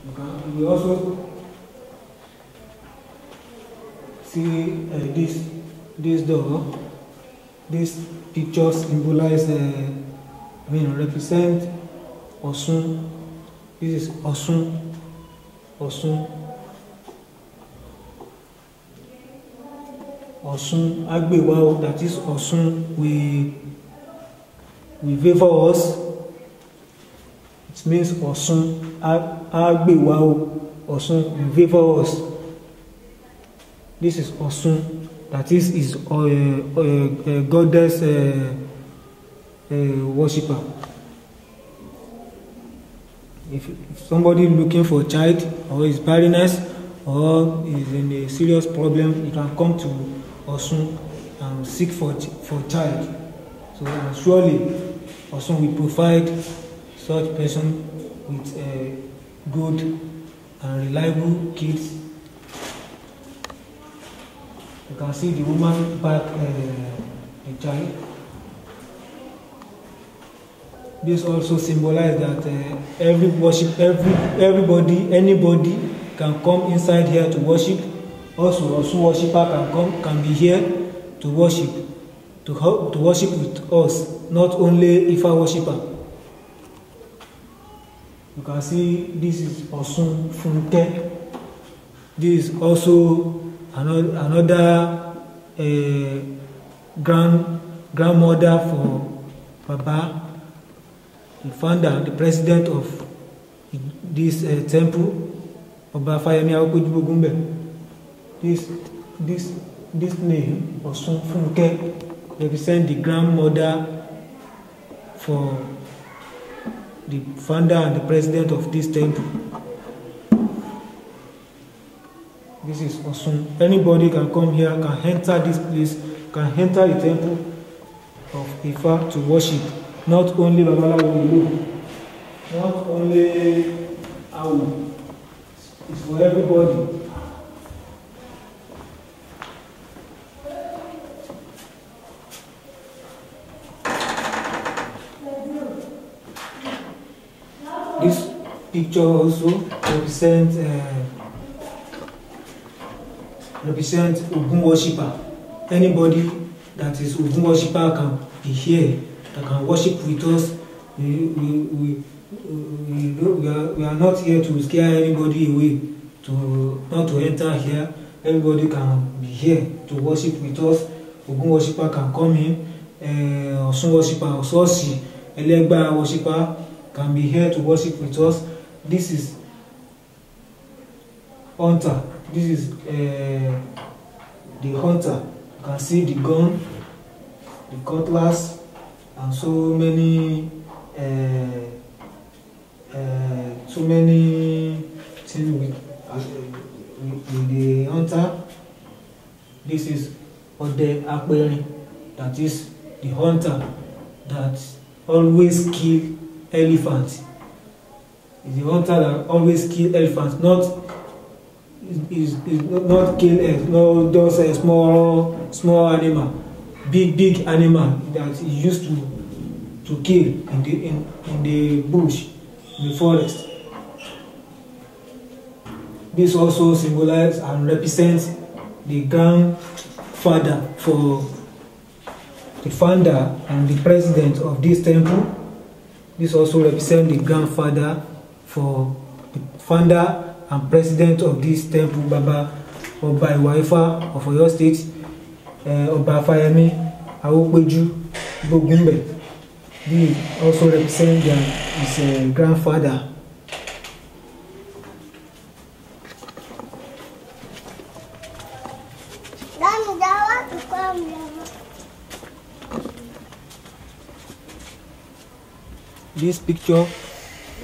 We also see this door. This picture symbolize, represent Osun. This is Osun. Osun Egbe Orisa-Oko, that is Osun we favor us. It means Osun Egbe Orisa-Oko, Osun will favor us. This is Osun, that is a goddess worshipper. If somebody looking for a child, or is barrenness, or is in a serious problem, you can come to Osun and seek for child. So surely Osun will provide such person with good and reliable kids. You can see the woman back the child. This also symbolizes that anybody can come inside here to worship. Also worshiper can be here to worship, to worship with us, not only Ifa worshiper. You can see this is Osun Funke. This is also another grandmother for Baba, the founder, the president of this temple, Oba Fayemi Awokojibogumbe. This name, Osun Funke, represents the grandmother for the founder and the president of this temple. This is Osun. Anybody can come here, can enter this place, can enter the temple of Ifa to worship. Not only Babalawo, not only Awu. It's for everybody. This picture also represents Ogun worshipper. Anybody that is Ogun worshipper can be here, that can worship with us. We are not here to scare anybody away, not to enter here. Everybody can be here to worship with us. Ogun worshipper can come in. Osun worshipper, Ososi, Egbe worshipper can be here to worship with us. This is hunter. This is the hunter. You can see the gun, the cutlass, and so many things with the hunter. This is Ode Aperi, that is the hunter that always kill elephants. It's the hunter that always kill elephants, not kill just a small animal, big animal that he used to kill in the bush, in the forest. This also symbolizes and represents the grandfather for the founder and the president of this temple. This also represents the grandfather for the founder and president of this temple, Baba Oba Iwa-Ifa of Oyo State, Oba Fayemi Awokojibogumbe. He also represents his grandfather. This picture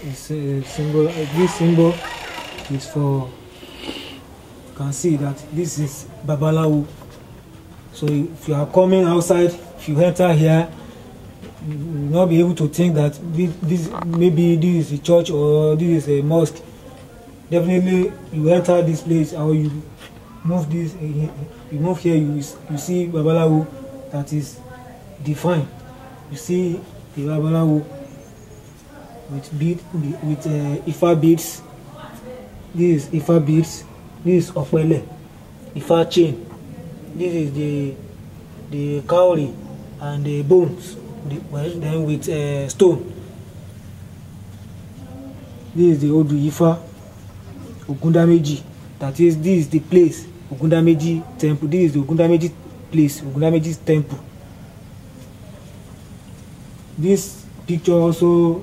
is a symbol. This symbol is for. You can see that this is Babalawo. So if you are coming outside, if you enter here, you will not be able to think that maybe this is a church or this is a mosque. Definitely, you enter this place or you move this. You move here, you see Babalawo that is defined. You see the Babalawo with Ifa beads, This is Ifa beads. This is Opele, Ifa chain. This is the cowrie and the bones. Then with stone. This is the Odu Ifa Ogundameji. That is, this is the place, Ogundameji temple. This is the Ogundameji place, Ogundameji's temple. This picture also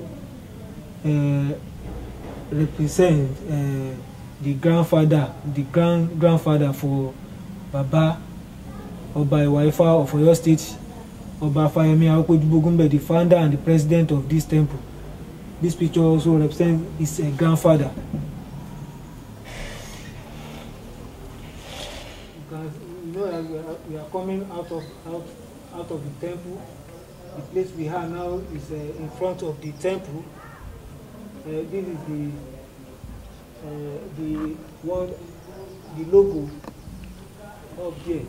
represents the grandfather for Baba Oba Iwa-Ifa of Oyo State, Oba Fayemi Awokojubogunbe, the founder and the president of this temple. This picture also represents his grandfather. Because you know that we are coming out of the temple. The place we are now is in front of the temple. This is the logo up there.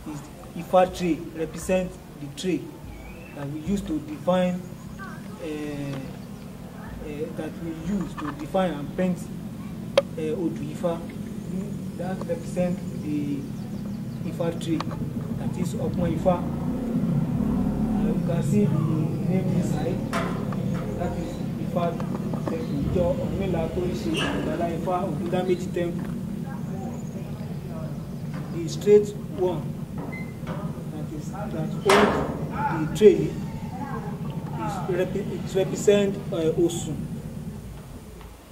Is Ifa tree, represents the tree that we use to define and paint Odu Ifa. That represents the Ifa tree, that is Okmo Ifa. You can see the name inside. That is Ifa temple. Omila Torise Bala Ifa Ogundameji temple. The straight one that holds the tray it represents Osun.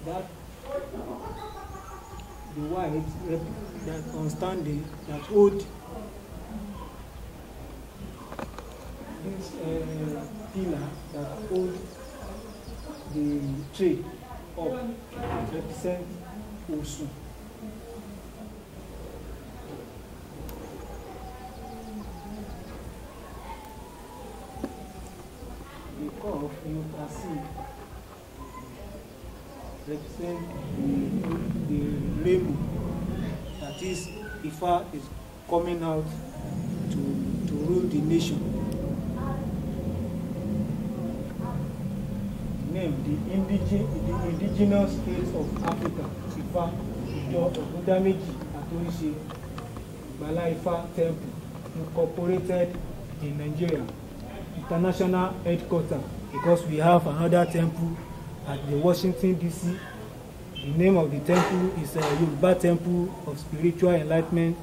That the white that on standing that hold this pillar that hold the tray up represents Osun. The cup you can see represents the rainbow. That is, Ifa is coming out to rule the nation. Name the indigenous states of Africa. Ifa, Ijo, Ogundameji, Atorise, Bala Ifa Temple, incorporated in Nigeria. International headquarters, because we have another temple at the Washington DC. The name of the temple is Yoruba Temple of Spiritual Enlightenment,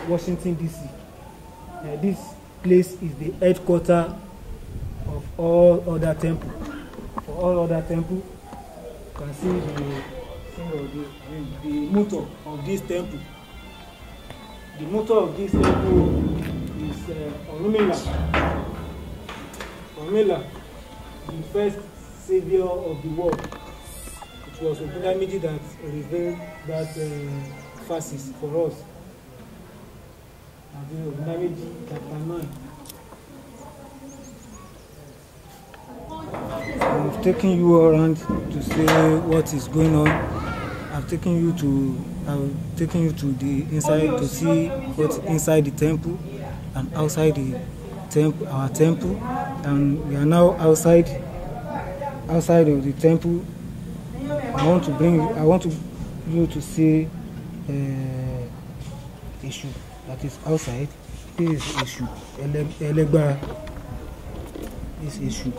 Washington DC. This place is the headquarters of all other temples. For all other temples, you can see the motto of this temple. The motto of this temple is Orunmila. Orunmila, the first savior of the world. It was Ogundameji that revealed that verses for us. Ogundameji chapter 9. I've taken you around to say what is going on. I've taken you to the inside to see what's inside the temple and outside the temple, our temple, and we are now outside of the temple. I want you to see issue that is outside. This is issue. Egbe. This issue.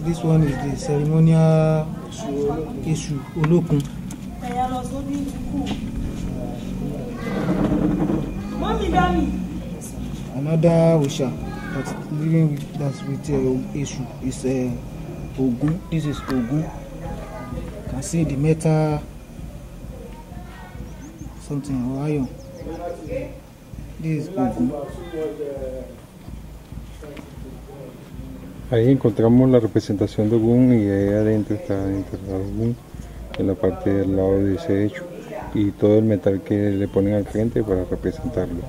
This one is the ceremonial issue. Olokun. Another Osha that's living with issue is Ogun. This is Ogun. You can see the metal something or iron. This is Ogun. Ahí encontramos la representación de Ogún y ahí adentro está enterrado Ogún en la parte del lado de ese hecho y todo el metal que le ponen al frente para representarlo.